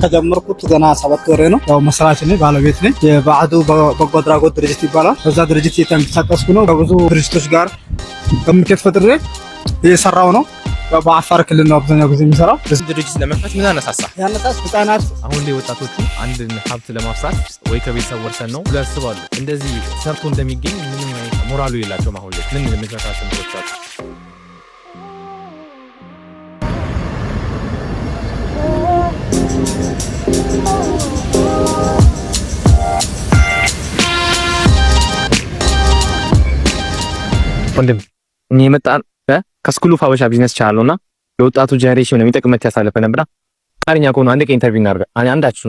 ከጀመርኩት ገና 7 ወሬ ነው። ያው መስራች ነኝ፣ ባለቤት ነኝ። የባዕዱ በጎ አድራጎት ድርጅት ይባላል። በዛ ድርጅት እየተንቀሳቀስኩ ነው። ከብዙ ድርጅቶች ጋር ኮሚኒኬት ፈጥሬ እየሰራው ነው። በአፋር ክልል ነው አብዛኛው ጊዜ የሚሰራው። በዚህ ድርጅት ለመክፈት ምን አነሳሳ? ያነሳስ ህጻናት አሁን ላይ ወጣቶቹ አንድን ሀብት ለማፍራት ወይ ከቤተሰብ ወርሰን ነው ብሎ ያስባሉ። እንደዚህ ሰርቶ እንደሚገኝ ምንም አይነት ሞራሉ የላቸውም። አሁን ላይ ምን ለምትመክራቸው ምክሮች አሉ? ወንድም እኔ መጣን ከስኩሉ ፋበሻ ቢዝነስ ቻናልና ለወጣቱ ጄኔሬሽን የሚጠቅም መት ያሳለፈ ነብራ ታሪኛ ኮኑ አንድ ቀን ኢንተርቪው እናርጋ አንዳችሁ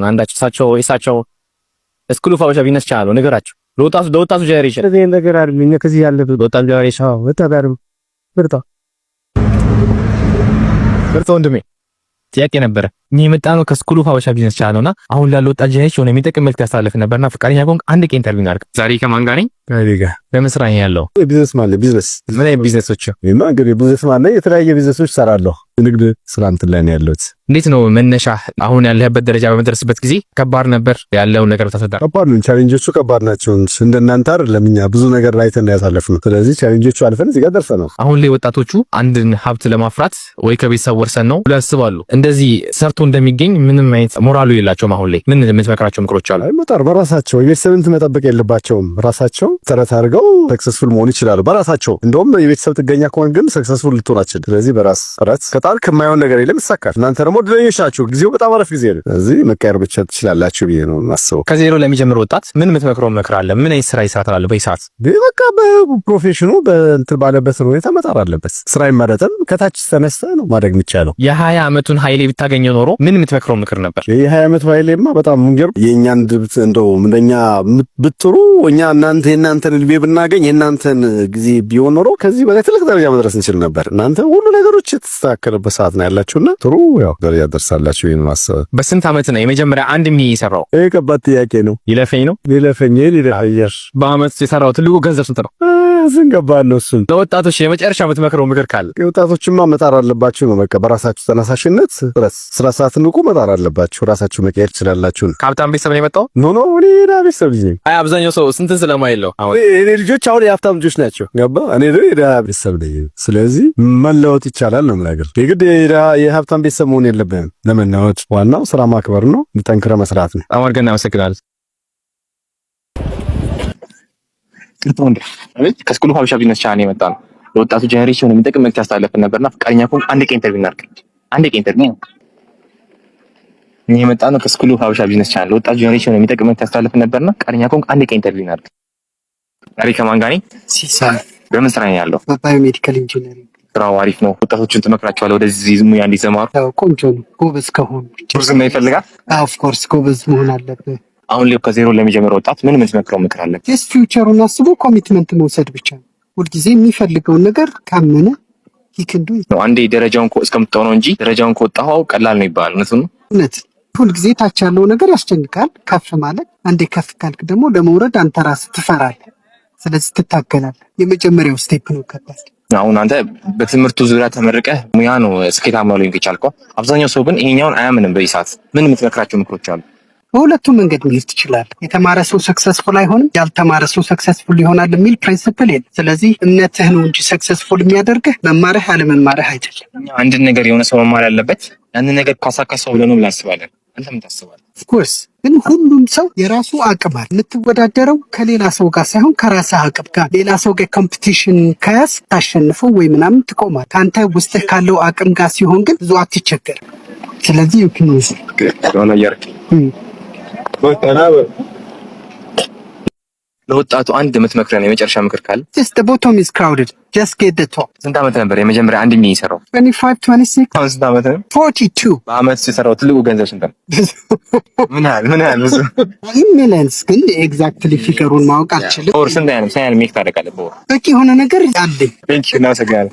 እሳቸው ስኩሉ ፋበሻ ቢዝነስ ቻናሉ ነገራችሁ ለወጣቱ ጄኔሬሽን እዚህ ነገር አይደለም። ከዚህ ያለ ለወጣቱ ጄኔሬሽን ወጣዳሩ ብርታ ወንድሜ ጥያቄ ነበረ። እኔ የመጣነው ከስኩሉ ፋበሻ ቢዝነስ ቻናልና አሁን ላለው ወጣት ጄኔሬሽን የሚጠቅም መልክ ያሳለፈ ነበርና ፍቃደኛ ኮንክ አንድ ቀን ኢንተርቪው እናርጋ። ዛሬ ከማን ጋር ነኝ? ከሪጋ በመስራኝ ያለው ቢዝነስ ማለት ቢዝነስ ምን አይነት ቢዝነሶች? ይማ እንግዲህ ቢዝነስ ማለት የተለያየ ቢዝነሶች ሰራለሁ። ንግድ ስራ እንትን ላይ ነው ያለሁት። እንዴት ነው መነሻ? አሁን ያለህበት ደረጃ በመድረስበት ጊዜ ከባድ ነበር ያለው ነገር ተሰዳ? ከባድ ነው። ቻሌንጆቹ ከባድ ናቸው። እንደናንተ አይደለም። እኛ ብዙ ነገር ላይ ያሳለፍነው። ስለዚህ ቻሌንጆቹ አልፈን እዚህ ጋር ደርሰናል። አሁን ላይ ወጣቶቹ አንድን ሀብት ለማፍራት ወይ ከቤተሰብ ወርሰን ነው ብለው ያስባሉ። እንደዚህ ሰርቶ እንደሚገኝ ምንም አይነት ሞራሉ የላቸውም። አሁን ላይ ምን የምትመክራቸው ምክሮች አሉ? አይ መጣር በራሳቸው የቤተሰብን መጠበቅ የለባቸውም። ራሳቸው ጥረት አድርገው ሰክሰስፉል መሆን ይችላሉ በራሳቸው። እንደውም የቤተሰብ ጥገኛ ከሆነ ግን ሰክሰስፉል ልትሆናችሁ። ስለዚህ በራስ ጥረት ከጣልክ የማይሆን ነገር የለም፣ ይሳካል። እናንተ ደግሞ ድለኞች ናችሁ። ጊዜው በጣም አረፍ ጊዜ ነው። ስለዚህ መቀየር ብቻ ትችላላችሁ ብዬ ነው የማስበው። ከዜሮ ለሚጀምር ወጣት ምን የምትመክረው ምክር አለ? ምን አይነት ስራ ይስራ ትላለህ? በይሳት በቃ በፕሮፌሽኑ በእንትን ባለበት ሁኔታ መጣር አለበት። ስራ ይመረጠን ከታች ተነስተ ነው ማድረግ የሚቻለው። የ20 ዓመቱን ኃይሌ ብታገኘው ኖሮ ምን የምትመክረው ምክር ነበር? የ20 ዓመቱ ኃይሌማ በጣም እንገር የኛን ድብት እንደው ምንኛ ብትሩ እኛ እናንተን ልቤ ብናገኝ የእናንተን ጊዜ ቢሆን ኖሮ ከዚህ በላይ ትልቅ ደረጃ መድረስ እንችል ነበር። እናንተ ሁሉ ነገሮች የተስተካከለበት ሰዓት ነው ያላችሁና ጥሩ ያው ደረጃ ደርሳላችሁ። ይሄን ማሰብ በስንት ዓመት ነው የመጀመሪያ አንድ ሚሊዮን የሰራው? ይሄ ከባድ ጥያቄ ነው። ይለፈኝ ነው ይለፈኝ በአመት የሰራው ትልቁ ገንዘብ ስንት ነው? ዝንገባን ነው እሱን። ለወጣቶች የመጨረሻ የምትመክረው ምክር ካለ? ወጣቶችማ መጣር አለባችሁ ነው በቃ በራሳችሁ ተነሳሽነት ጥረት ስራ ሰዓት ንቁ መጣር አለባችሁ። ራሳችሁ መቀየር ትችላላችሁ። ከሀብታም ቤተሰብ ነው የመጣው? ኖ እኔ ቤተሰብ ልጅ ነኝ። አይ አብዛኛው ሰው ስንትን ስለማይለው አሁን እኔ ልጆች አሁን የሀብታም ልጆች ናቸው። ገባ እኔ ቤተሰብ ልጅ። ስለዚህ መለወጥ ይቻላል ነው ነገር። የግድ የሀብታም ቤተሰብ መሆን የለብንም። ለመናወጥ ዋናው ስራ ማክበር ነው፣ ጠንክረህ መስራት ነው። በጣም አድርገን እናመሰግናለን። ከስኩሉ ፋበሻ ቢዝነስ ቻናል የመጣ ነው። ለወጣቱ ጄኔሬሽን የሚጠቅም መልዕክት ያስተላለፍን ነበርና ፍቃደኛ ከሆንክ አንድ ቀን ኢንተርቪው እናድርግ። አንድ ቀን ኢንተርቪው የመጣ ነው። ከስኩሉ ፋበሻ ቢዝነስ ቻናል ለወጣቱ ጄኔሬሽን የሚጠቅም መልዕክት ያስተላለፍን ነበርና ፍቃደኛ ከሆንክ አንድ ቀን ኢንተርቪው እናድርግ። ዛሬ ከማን ጋር ነኝ? ሲሳይ። በምን ስራ ነው ያለው? በባዮሜዲካል ኢንጂነሪንግ። ስራው አሪፍ ነው። ወጣቶችን ትመክራቸዋለህ ወደዚህ ሙያ እንዲሰማሩ? ቆንጆ ነው። ጎበዝ ከሆኑ ቱሪዝም ይፈልጋል። ኦፍ ኮርስ ጎበዝ መሆን አለበት። አሁን ላይ ከዜሮ ለሚጀምረው ወጣት ምን የምትመክረው ምክር አለ? ጀስት ፊውቸሩን አስቦ ኮሚትመንት መውሰድ ብቻ ነው። ሁልጊዜ የሚፈልገውን ነገር ካመነ ይክንዱ ነው። አንዴ ደረጃውን እስከምትጠው ነው እንጂ ደረጃውን ከወጣው ቀላል ነው ይባላል። እውነት ሁልጊዜ ታች ያለው ነገር ያስጨንቃል። ከፍ ማለት አንዴ ከፍ ካልክ ደግሞ ለመውረድ አንተ ራስህ ትፈራለህ። ስለዚህ ትታገላለህ። የመጀመሪያው ስቴፕ ነው ከባድ። አሁን አንተ በትምህርቱ ዙሪያ ተመርቀህ ሙያ ነው ስኬታማ ሊሆን ይችላል። አብዛኛው ሰው ግን ይሄኛውን አያምንም። በዚህ ሰዓት ምን የምትመክራቸው ምክሮች አሉ? በሁለቱም መንገድ መሄድ ትችላለህ። የተማረ ሰው ሰክሰስፉል አይሆንም፣ ያልተማረ ሰው ሰክሰስፉል ይሆናል የሚል ፕሪንሲፕል የለም። ስለዚህ እምነትህ ነው እንጂ ሰክሰስፉል የሚያደርግህ መማርህ አለመማርህ አይደለም። አንድን ነገር የሆነ ሰው መማር ያለበት ያንን ነገር ካሳካሰው ብለን ነው ብለን አስባለን። አንተ ምን ታስባለህ? ኦፍ ኮርስ ግን ሁሉም ሰው የራሱ አቅም አለ። የምትወዳደረው ከሌላ ሰው ጋር ሳይሆን ከራስህ አቅም ጋር። ሌላ ሰው ጋር ኮምፒቲሽን ከያዝ ታሸንፈው ወይ ምናምን ትቆማል። ከአንተ ውስጥህ ካለው አቅም ጋር ሲሆን ግን ብዙ አትቸገርም። ስለዚህ ዩክኒስ ለወጣቱ አንድ የምትመክረን የመጨረሻ ምክር ካለ? just the bottom is crowded, just get the top። ስንት ዓመት ነበር የመጀመሪያ አንድ ሚሊዮን የሰራው? 25 26 አሁን ስንት ዓመት ነው? 42 በአመት የሰራው ትልቁ ገንዘብ ስንት ነው? ምን ያህል ብዙ ሚሊየንስ ግን ኤግዛክትሊ ፊገሩን ማወቅ አልችልም። ኦር ስንት ያህል ሜክ ታደርጋለህ? በቂ የሆነ ነገር አለኝ። ቴንክ ዩ እናመሰግናለን።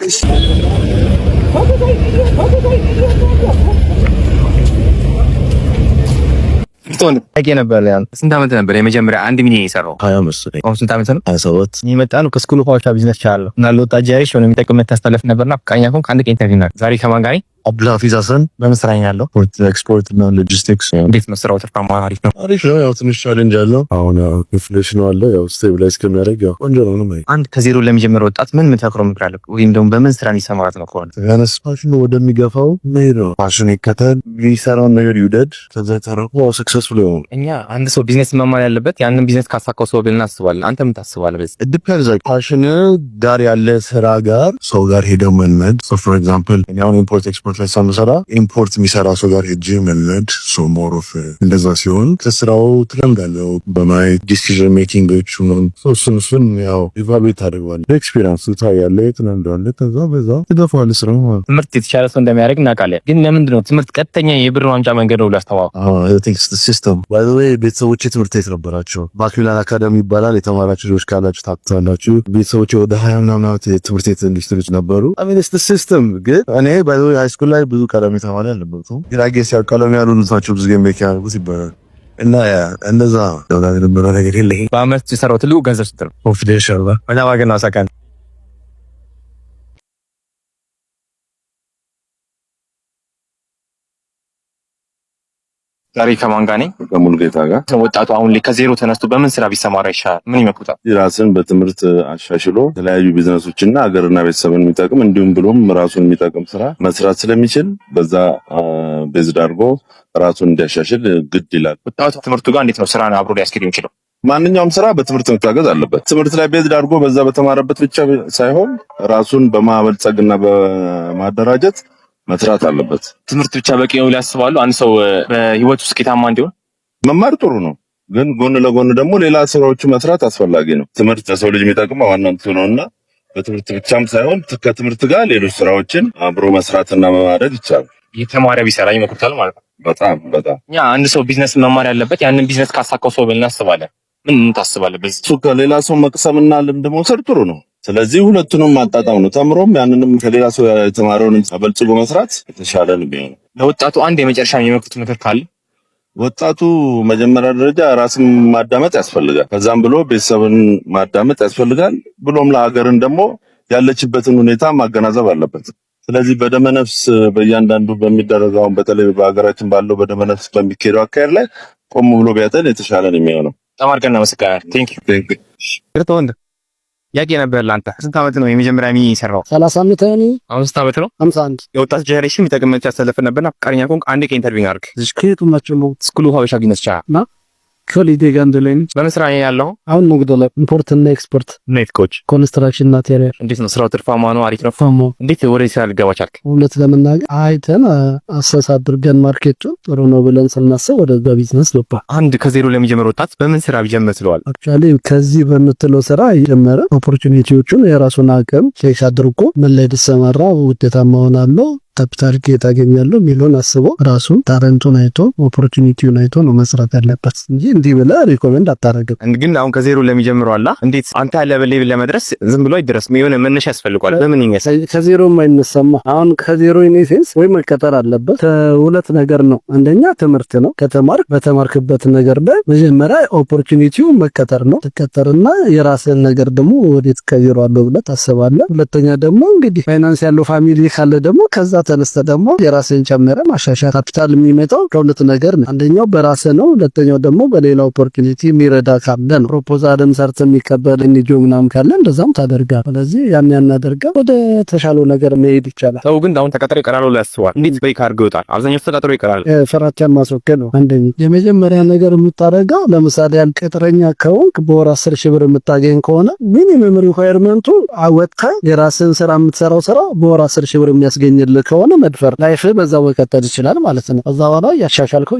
ታውቂ ነበር ያን ስንት ዓመት ነበር የመጀመሪያ አንድ ሚሊዮን የሰራው? 20 መሰለኝ። አሁን ስንት ዓመት ነው? 27 የመጣ ነው። ከስኩሉ ፋበሻ ቢዝነስ ቻናል እና ለወጣት ጄኔሬሽን የሚጠቅም መልዕክት ያስተላለፍን ነበርና ፍቃደኛ ከሆንክ አንድ ቀን ኢንተርቪው እናድርግ። ዛሬ ከማን ጋር ነኝ? አብዱልሐፊዝ ሐሰን በመስራኛ ያለው ፖርት ኤክስፖርት እና ሎጂስቲክስ። እንዴት ነው ስራው? ትርፋማ አሪፍ ነው? አሪፍ ነው። ያው ትንሽ ቻሌንጅ አለው። አሁን ያው ኢንፍሌሽኑ አለ። ያው ስቴብላይዝ ከሚያደርግ ያው ቆንጆ ነው። ምንም አንድ ከዜሮ ለሚጀምር ወጣት ምን ተክሮ ምክራለሁ? ወይም ደግሞ በምን ስራ ሊሰማራት ነው? ከሆነ ያነስ ፓሽኑ ወደሚገፋው መሄድ ነው። ፓሽኑ ይከተል፣ የሚሰራውን ነገር ይውደድ፣ ከዛ ተረቁ ሰክሰስፉል ይሆን። እኛ አንድ ሰው ቢዝነስ መማር ያለበት ያንን ቢዝነስ ካሳካው ሰው ብለን አስባለን። አንተ ምን ታስባለህ? በዚህ ዲፔንድስ ላይክ ፓሽን ጋር ያለ ስራ ጋር ሰው ጋር ሄደው መልመድ። ሶ ፎር ኤግዛምፕል እኔ አሁን ኢምፖርት ኤክስፖርት ላይ ሳምሰራ ኢምፖርት የሚሰራ ሰው ጋር ሄጄ መልመድ። ሶ ሞር ኦፍ እንደዛ ሲሆን ከስራው ትለምዳለህ። በማየት ዲሲዥን ሜኪንጎች ነው። ሶ እሱን ያው ኢቫሉዌት አድርገዋለህ። ኤክስፒሪየንስ ታያለህ፣ ትለምዳለህ። ከዛ በዛ ትደፋዋለህ ስራው። ትምህርት የተሻለ ሰው እንደሚያደርግ እናውቃለን። ግን ለምንድን ነው ትምህርት ቀጥተኛ የብር ዋንጫ መንገድ ነው ላስተዋወቅ? አይ ቲንክ ኢትስ ዘ ሲስተም። ባይ ዘ ዌይ ቤተሰቦቼ ትምህርት ቤት ነበራቸው። ባክሚላን አካዳሚ ይባላል። የተማራችሁ ልጆች ካላችሁ ታውቁታላችሁ። ቤተሰቦቼ ወደ 20 ምናምን ዓመት ትምህርት ቤት ኢንዱስትሪዎች ነበሩ። አይ ሚን ኢትስ ዘ ሲስተም። ግን እኔ ባይ ዘ ዌይ ሃይ ስኩል ላይ ብዙ ቀለም ተማሪ አልነበርኩም። ግን አይ ጌስ ያው ቀለም ያሉ ልጆች ብዙ ጌም ሜክ ያደርጉት ይባላል እና እንደዛ ነው ነገር የለኝ። በአመት የሰራው ትልቁ ገንዘብ ስንት ነው? ኮንፊደንሻል ባ እና ዋገና ሰከን ዛሬ ከማን ጋር ነኝ? ከሙሉጌታ ጋር። ወጣቱ አሁን ላይ ከዜሮ ተነስቶ በምን ስራ ቢሰማራ ይሻላል? ምን ይመክሩታል? ራስን በትምህርት አሻሽሎ የተለያዩ ቢዝነሶችና ሀገርና ቤተሰብን የሚጠቅም እንዲሁም ብሎም ራሱን የሚጠቅም ስራ መስራት ስለሚችል በዛ ቤዝድ አድርጎ ራሱን እንዲያሻሽል ግድ ይላል። ወጣቱ ትምህርቱ ጋር እንዴት ነው ስራን አብሮ ሊያስኬድ የሚችለው? ማንኛውም ስራ በትምህርት መታገዝ አለበት። ትምህርት ላይ ቤዝድ አድርጎ በዛ በተማረበት ብቻ ሳይሆን ራሱን በማበልጸግና በማደራጀት መስራት አለበት። ትምህርት ብቻ በቂ ነው ሊያስባሉ? አንድ ሰው በህይወቱ ስኬታማ እንዲሆን መማር ጥሩ ነው፣ ግን ጎን ለጎን ደግሞ ሌላ ስራዎች መስራት አስፈላጊ ነው። ትምህርት ለሰው ልጅ የሚጠቅም ዋናው ነውና በትምህርት ብቻም ሳይሆን ከትምህርት ጋር ሌሎች ስራዎችን አብሮ መስራትና ማድረግ ይቻላል። የተማረ ቢሰራ ይመክሩታል ማለት ነው። በጣም እኛ አንድ ሰው ቢዝነስ መማር ያለበት ያንን ቢዝነስ ካሳካው ሰው ብለን እናስባለን። ምን ታስባለህ? በዚህ እሱ ከሌላ ሰው መቅሰምና ልምድ መውሰድ ጥሩ ነው። ስለዚህ ሁለቱንም ማጣጣም ነው። ተምሮም ያንንም ከሌላ ሰው የተማረውን አበልጽጎ መስራት የተሻለ ነው የሚሆነው። ለወጣቱ አንድ የመጨረሻ የሚመክሩት ምክር ካለ? ወጣቱ መጀመሪያ ደረጃ ራስን ማዳመጥ ያስፈልጋል። ከዛም ብሎ ቤተሰብን ማዳመጥ ያስፈልጋል። ብሎም ለሀገርን ደግሞ ያለችበትን ሁኔታ ማገናዘብ አለበት። ስለዚህ በደመነፍስ በእያንዳንዱ በሚደረገው በተለይ በሀገራችን ባለው በደመነፍስ በሚካሄደው አካሄድ ላይ ቆም ብሎ ቢያጠን የተሻለ ነው የሚሆነው። ተማርከን እናመሰግናለን። ቴንክ ዩ። ያቄ ነበር ላንተ ስንት ዓመት ነው የመጀመሪያ የሚሰራው? 30 ዓመት ነው። አሁን ስንት ዓመት ነው? 51። የወጣት ጄኔሬሽን የሚጠቅመት ያሰለፈ ነበርና ፈቃደኛ ከሆንክ አንዴ ከኢንተርቪው አድርግ። እዚህ ከየቱ ናቸው ነው? ስኩሉ ሀበሻ ቢዝነስ ቻ ና ኮሊዴ ጋንደለኝ በመስራ ያለው አሁን ንግድ ላይ ኢምፖርት እና ኤክስፖርት ኔት ኮች ኮንስትራክሽን ማቴሪያል። እንዴት ነው ስራው? ትርፋማ ነው? አሪፍ ነው? ፋሞ እንዴት ወደ ስራ ልገባ ቻልክ? ሁለት ለመናገር አይተን አሰስ አድርገን ማርኬቱን ጥሩ ነው ብለን ስናስብ ወደ ቢዝነስ ገባ። አንድ ከዜሮ ለሚጀምር ወጣት በምን ስራ ቢጀምር ትለዋል? አክቹአሊ ከዚህ በምትለው ስራ የጀመረ ኦፖርቹኒቲዎቹን የራሱን አቅም ቼክ አድርጎ ምን ላይ ተሰማራ ውጤታማ ሆናለሁ ካፒታል ጌት አገኛለሁ የሚለውን አስቦ ራሱን ታረንቱን አይቶ ኦፖርቹኒቲውን አይቶ ነው መስራት ያለበት እንጂ እንዲህ ብለህ ሪኮመንድ አታረግም። ግን አሁን ከዜሮ ለሚጀምረው አላ እንዴት አንተ ያለ ሌቭል ለመድረስ ዝም ብሎ አይደረስም። የሆነ መነሻ ያስፈልጋል። በምን ይነሳ? ከዜሮ የማይነሳማ አሁን ከዜሮ ኢኔሴንስ ወይ መቀጠር አለበት። ከሁለት ነገር ነው። አንደኛ ትምህርት ነው። ከተማርክ በተማርክበት ነገር ላይ መጀመሪያ ኦፖርቹኒቲው መቀጠር ነው። ትቀጠርና የራስህን ነገር ደግሞ ወዴት ከዜሮ አለው ብለህ ታስባለህ። ሁለተኛ ደግሞ እንግዲህ ፋይናንስ ያለው ፋሚሊ ካለ ደግሞ ከዛ ተነስተ ደግሞ የራስን ጨምረ ማሻሻል። ካፒታል የሚመጣው ከሁለት ነገር ነው። አንደኛው በራስህ ነው። ሁለተኛው ደግሞ በሌላ ኦፖርቹኒቲ የሚረዳ ካለ ነው። ፕሮፖዛልም ሰርተ የሚቀበል እንዲጆ ምናምን ካለ እንደዛም ታደርጋለህ። ስለዚህ ያን ያናደርጋ ወደ ተሻለው ነገር መሄድ ይቻላል። ሰው ግን አሁን ተቀጥሮ ይቀራል ብሎ ያስባል። እንዴት በይክ አድርገው ይወጣል? አብዛኛው ተቀጥሮ ይቀራል። ፍራቻን ማስወገድ ነው አንደኛ። የመጀመሪያ ነገር የምታደርገው ለምሳሌ ያን ቅጥረኛ ከሆንክ በወር 10 ሺህ ብር የምታገኝ ከሆነ ሚኒመም ሪኳየርመንቱ አወጣ የራስን ስራ የምትሰራው ስራ በወር 10 ሺህ ብር የሚያስገኝልህ ከሆነ መድፈር ላይፍ በዛው መቀጠል ይችላል ማለት ነው። ከዛ በኋላ ያሻሻልከው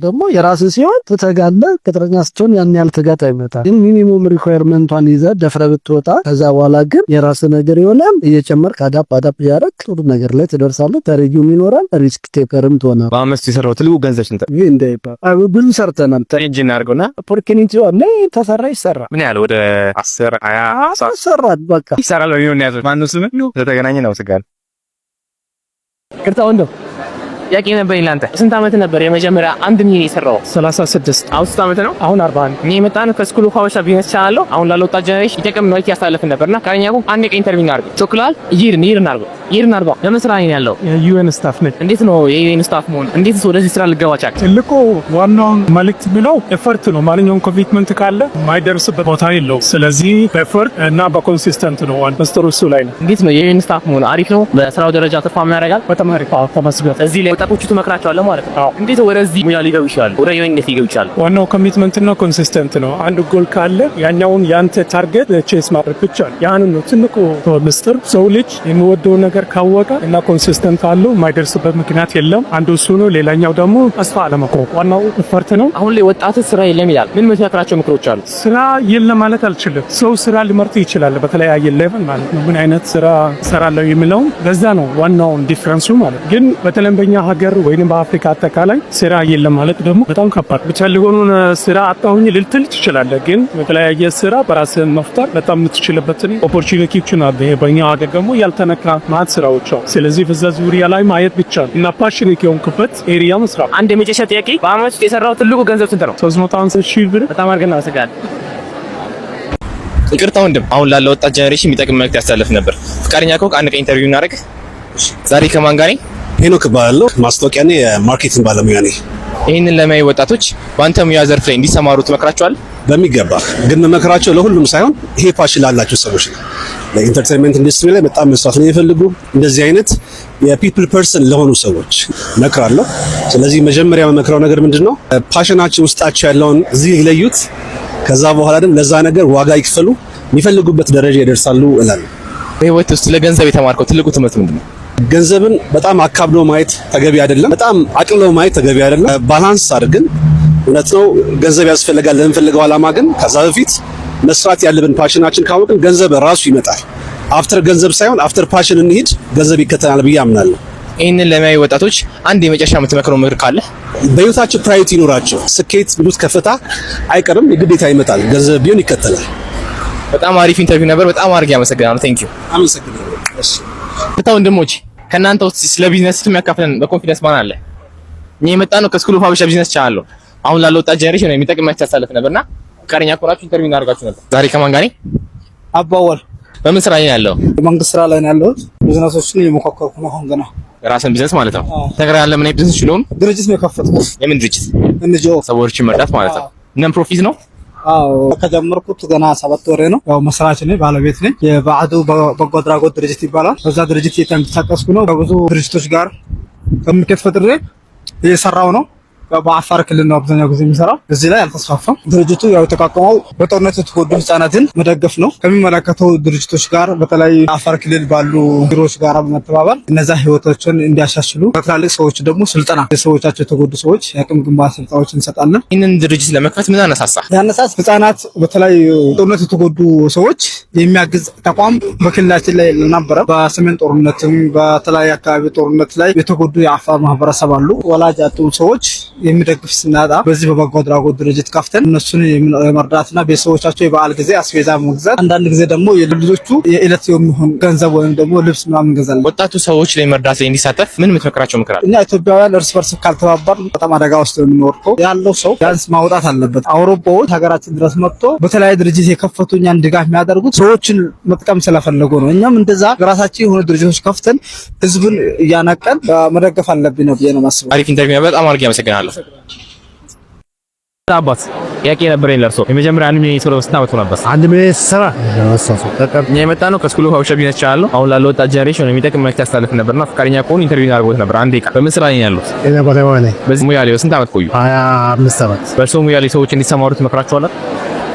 ደግሞ የራስህ ሲሆን ትተጋለህ። ቅጥረኛ ስትሆን ያን ያህል ትጋት አይመጣም። ግን ሚኒመም ሪኳየርመንቷን ይዘህ ደፍረህ ብትወጣ ከዛ በኋላ ግን የራስህ ነገር ይሆናል። እየጨመርክ አዳፕ እያደረግህ ጥሩ ነገር ላይ ትደርሳለህ። ተረጂውም ይኖራል። ሪስክ ቴከርም ትሆናለህ። በአመት የሰራው ትልቁ ገንዘብ ስንት? ይሄ እንዳይባል ብዙ ሰርተናል። ተረጂ እናድርገውና ኦፖርቹኒቲ አለ ተሰራ ይሰራ ምን ያህል ወደ 10 20 ሰራል በቃ ይሰራል። ነው ያዘው ማነው ስም ነው ተገናኘ ነው ስጋል ቅርታ ወንዶ ጥያቄ ነበር ይላንተ ስንት ዓመት ነበር የመጀመሪያ 1 ሚሊዮን የሰራው? 36 አሁን ስንት ዓመት ነው? አሁን 41 እኔ የመጣን ከስኩሉ ፋውሻ ቢዝነስ ቻናል ነው። አሁን ላለው ወጣት ጀነሬሽን ይጠቅም ነው ያሳለፍን ነበርና ካኛ እኮ አንድ ቀን ኢንተርቪው እናርግ ቾክላል ይርና አርባ ለምን ስራ ነው ያለው? የዩኤን ስታፍ ነኝ። እንዴት ነው የዩኤን ስታፍ መሆን? እንዴት ነው ወደዚህ ስራ ልገባ ቻልክ? ትልቁ ዋናው መልእክት የሚለው ኤፈርት ነው። ማንኛውም ኮሚትመንት ካለ የማይደርስበት ቦታ የለው። ስለዚህ በኤፈርት እና በኮንሲስተንት ነው ሚስጥሩ እሱ ላይ ነው። እንዴት ነው የዩኤን ስታፍ መሆን? አሪፍ ነው። በስራው ደረጃ ተፋማ ያደርጋል። በጣም አሪፍ ተመስገን። እዚህ ላይ ወጣቶቹ ትመክራቸዋለህ ማለት ነው። እንዴት ወደዚህ ሙያ ሊገቡ ይችላሉ? ወደ ዩኤን እንዴት ሊገቡ ይችላሉ? ዋናው ኮሚትመንት እና ኮንሲስተንት ነው። አንድ ጎል ካለ ያኛውን ያንተ ታርጌት ቼስ ማድረግ ብቻ ነው። ያን ነው ትልቁ ሚስጥር። ሰው ልጅ የሚወደው ነገር ካወቀ እና ኮንሲስተንት አለው የማይደርስበት ምክንያት የለም። አንዱ እሱ ነው። ሌላኛው ደግሞ ተስፋ አለመቁረጥ ዋናው ኤፈርት ነው። አሁን ላይ ወጣት ስራ የለም ይላል። ምን የምትመክራቸው ምክሮች አሉ? ስራ የለም ማለት አልችልም። ሰው ስራ ሊመርጥ ይችላል በተለያየ ሌቭል ማለት ነው። ምን አይነት ስራ ሰራለው የሚለው ለዛ ነው ዋናው ዲፈረንሱ ማለት ነው። ግን በተለይ በእኛ ሀገር ወይንም በአፍሪካ አጠቃላይ ስራ የለም ማለት ደግሞ በጣም ከባድ ብቻ ሊሆኑን ስራ አጣሁኝ ልትል ትችላለህ። ግን በተለያየ ስራ በራስህ መፍጠር በጣም የምትችልበትን ኦፖርቹኒቲዎች አሉ። በእኛ ሀገር ደግሞ ያልተነካ ማለት ስራዎች አሉ። ስለዚህ በዛ ዙሪያ ላይ ማየት ብቻ ነው እና ፓሽኔት የሆንክበት ኤሪያ መስራት። አንድ የመጨረሻ ጥያቄ፣ በአመት ውስጥ የሰራው ትልቁ ገንዘብ ስንት ነው? 350,000 ብር። በጣም አድርገን እናመሰግናለን። ይቅርታ ወንድም፣ አሁን ላለው ወጣት ጀነሬሽን የሚጠቅም መልዕክት ያስተላልፍ ነበር። ፍቃደኛ ከሆንክ አንድ ቀን ኢንተርቪው እናደርግ። ዛሬ ከማን ጋር ነኝ? ሄኖክ እባላለሁ። ማስታወቂያኔ የማርኬቲንግ ባለሙያ ነኝ። ይህንን ለማይ ወጣቶች በአንተ ሙያ ዘርፍ ላይ እንዲሰማሩ ትመክራቸዋል? በሚገባ ግን መመክራቸው ለሁሉም ሳይሆን ይሄ ፓሽን ላላቸው ሰዎች ነው። ለኢንተርቴይንመንት ኢንዱስትሪ ላይ በጣም መስራት ነው የሚፈልጉ እንደዚህ አይነት የፒፕል ፐርሰን ለሆኑ ሰዎች መክራለሁ። ስለዚህ መጀመሪያ መመክረው ነገር ምንድነው? ፓሽናቸው ውስጣቸው ያለውን እዚህ ይለዩት። ከዛ በኋላ ደግሞ ለዛ ነገር ዋጋ ይክፈሉ፣ የሚፈልጉበት ደረጃ ይደርሳሉ እላለሁ። በህይወት ውስጥ ለገንዘብ የተማርከው ትልቁ ትምህርት ምንድነው? ገንዘብን በጣም አካብሎ ማየት ተገቢ አይደለም፣ በጣም አቅልሎ ማየት ተገቢ አይደለም። ባላንስ አድርገን እውነት ነው ገንዘብ ያስፈልጋል ለምንፈልገው ዓላማ፣ ግን ከዛ በፊት መስራት ያለብን ፓሽናችን ካወቅን ገንዘብ ራሱ ይመጣል። አፍተር ገንዘብ ሳይሆን አፍተር ፓሽን እንሂድ፣ ገንዘብ ይከተላል ብዬ አምናለሁ። ይህንን ለሚያዩ ወጣቶች አንድ የመጨረሻ የምትመክረው ምክር ካለ? በህይወታቸው ፕራዮሪቲ ይኖራቸው። ስኬት ብሉት ከፍታ አይቀርም፣ የግዴታ ይመጣል። ገንዘብ ቢሆን ይከተላል። በጣም አሪፍ ኢንተርቪው ነበር። በጣም አድርጌ አመሰግናለሁ። ቴንክ ዩ። አመሰግናለሁ። እሺ ወንድሞች፣ ከእናንተ ውስጥ ስለ ቢዝነስ የሚያካፍለን በኮንፊደንስ ማን አለ? እኛ የመጣ ነው ከስኩል ኦፍ ሀበሻ ቢዝነስ ቻናል ነው። አሁን ላለው ወጣት ጀነሬሽን ነው የሚጠቅም ያስተላልፍ ነበርና ፍቃደኛ ከሆናችሁ ኢንተርቪው እናደርጋችሁ ነበር። ዛሬ ከማን ጋር ነኝ? አባወል። በምን ስራ ላይ ነው ያለው? መንግስት ስራ ላይ ነው ያለሁት። ቢዝነሶችን እየሞካከርኩ ነው አሁን ገና። ራስን ቢዝነስ ማለት ነው። ተግራ ያለ ምን አይነት ቢዝነስ ይችላል? ድርጅት ነው የከፈትኩት። የምን ድርጅት? እንጂኦ። ሰዎችን መርዳት ማለት ነው። ነን ፕሮፊት ነው? አዎ ከጀመርኩት ገና 7 ወሬ ነው። ያው መስራች ነኝ፣ ባለቤት ነኝ። የባዕዱ በጎ አድራጎት ድርጅት ይባላል። በዛ ድርጅት እየተንቀሳቀስኩ ነው። ከብዙ ድርጅቶች ጋር ኮሚኒኬት ፈጥሬ እየሰራው ነው። በአፋር ክልል ነው አብዛኛው ጊዜ የሚሰራው። እዚህ ላይ አልተስፋፋም። ድርጅቱ ያው የተቋቋመው በጦርነት የተጎዱ ህጻናትን መደገፍ ነው። ከሚመለከተው ድርጅቶች ጋር በተለይ አፋር ክልል ባሉ ቢሮዎች ጋር በመተባበር እነዛ ህይወቶችን እንዲያሻሽሉ፣ በትላልቅ ሰዎች ደግሞ ስልጠና የሰዎቻቸው የተጎዱ ሰዎች የአቅም ግንባታ ስልጠናዎች እንሰጣለን። ይህንን ድርጅት ለመክፈት ምን አነሳሳ? ያነሳስ ህጻናት በተለይ ጦርነት የተጎዱ ሰዎች የሚያግዝ ተቋም በክልላችን ላይ ነበረ። በሰሜን ጦርነትም በተለያየ አካባቢ ጦርነት ላይ የተጎዱ የአፋር ማህበረሰብ አሉ። ወላጅ ያጡ ሰዎች የሚደግፍ ስናጣ በዚህ በበጎ አድራጎት ድርጅት ከፍተን እነሱን የመርዳትና ቤተሰቦቻቸው የበዓል ጊዜ አስቤዛ መግዛት፣ አንዳንድ ጊዜ ደግሞ የልጆቹ የዕለት የሚሆን ገንዘብ ወይም ደግሞ ልብስ ምናምን እንገዛለን። ወጣቱ ሰዎች ላይ መርዳት ላይ እንዲሳተፍ ምን የምትመክራቸው ምክር አለ? እኛ ኢትዮጵያውያን እርስ በርስ ካልተባበር በጣም አደጋ ውስጥ የምንወርቀው ያለው ሰው ቢያንስ ማውጣት አለበት። አውሮፓዎች ሀገራችን ድረስ መጥቶ በተለያየ ድርጅት የከፈቱ እኛን ድጋፍ የሚያደርጉት ሰዎችን መጥቀም ስለፈለጉ ነው። እኛም እንደዛ ራሳችን የሆነ ድርጅቶች ከፍተን ህዝብን እያናቀን መደገፍ አለብን ነው ብዬ ነው የማስበው። አሪፍ ኢንተርቪው፣ በጣም አድርጌ አመሰግናለሁ። አባት ጥያቄ ነበረኝ ለእርሶ። የመጀመሪያ አንድ ሚሊዮን ሰው ስንት ዓመቱ ነበር? አንድ ሚሊዮን ስራ እኛ የመጣ ነው ከስኩል ኦፍ ሀበሻ ቢዝነስ ቻናል ነው። አሁን ላለው ወጣት ጀነሬሽን የሚጠቅም መልዕክት ያስተላልፍ ነበርና ፍቃደኛ ከሆኑ ኢንተርቪው እናደርግዎት ነበር። አንዴ ቃ በምን ስራ ላይ ያሉት? እኔ ባለሙያ ነኝ። በዚህ ሙያ ላይ ስንት ዓመት ቆዩ? 25 ዓመት። በእርሶ ሙያ ላይ ሰዎች እንዲሰማሩ ትመክራቸዋለህ?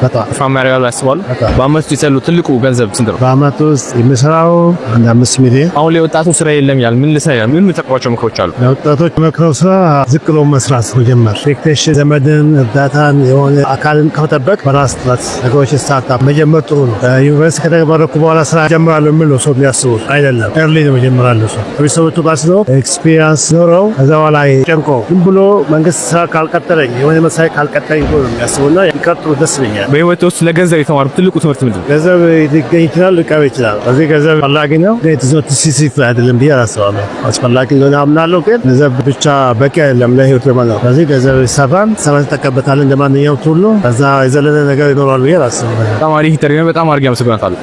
በጣም ፋማ ያለው ያስባሉ። በአመት ውስጥ የሰሉ ትልቁ ገንዘብ ስንት ነው? በአመት ውስጥ የሚሰራው አንድ 5 ሚሊዮን። አሁን ላይ ወጣቱ ስራ የለም ይላል። ምን ልሰራ ይላል? ምን የምትጠቅሟቸው ምክሮች አሉ? ለወጣቶች መክረው ስራ ዝቅ ብሎ መስራት መጀመር፣ ኤክስፔክቴሽን ዘመድን እርዳታን የሆነ አካልን ከመጠበቅ በራስ ጥረት ነገሮች ስታርታፕ መጀመር ጥሩ ነው። ዩኒቨርሲቲ ከተመረኩ በኋላ ስራ ጀምራለሁ የሚል ነው ሰው የሚያስቡት አይደለም። ኤርሊ ነው መጀመራለሁ። ሰው ከቤተሰቦቹ ጋር ስለው ኤክስፒሪየንስ ኖረው ከዛ በኋላ ጨንቆ ዝም ብሎ መንግስት ስራ ካልቀጠለኝ የሆነ መሳይ ካልቀጠለኝ ብሎ ነው የሚያስቡና ይቀጥሉ። ደስ ይለኛል። በህይወት ውስጥ ለገንዘብ የተማሩት ትልቁ ትምህርት ምንድን ነው? ገንዘብ ሊገኝ ይችላል፣ ሊቀር ይችላል። እዚህ ገንዘብ አስፈላጊ ነው፣ ግን ትዞት ሲሲፍ አይደለም ብዬ አስባለሁ። አስፈላጊ እንደሆነ አምናለሁ፣ ግን ገንዘብ ብቻ በቂ አይደለም ለህይወት ለማለት። ስለዚህ ገንዘብ ይሰራል፣ ሰማን ተቀበታለን እንደማንኛውም ሁሉ ከዛ የዘለለ ነገር ይኖራል ብዬ አስባለሁ። በጣም አሪፍ ኢንተርቪው፣ በጣም አድርጌ አመሰግናለሁ።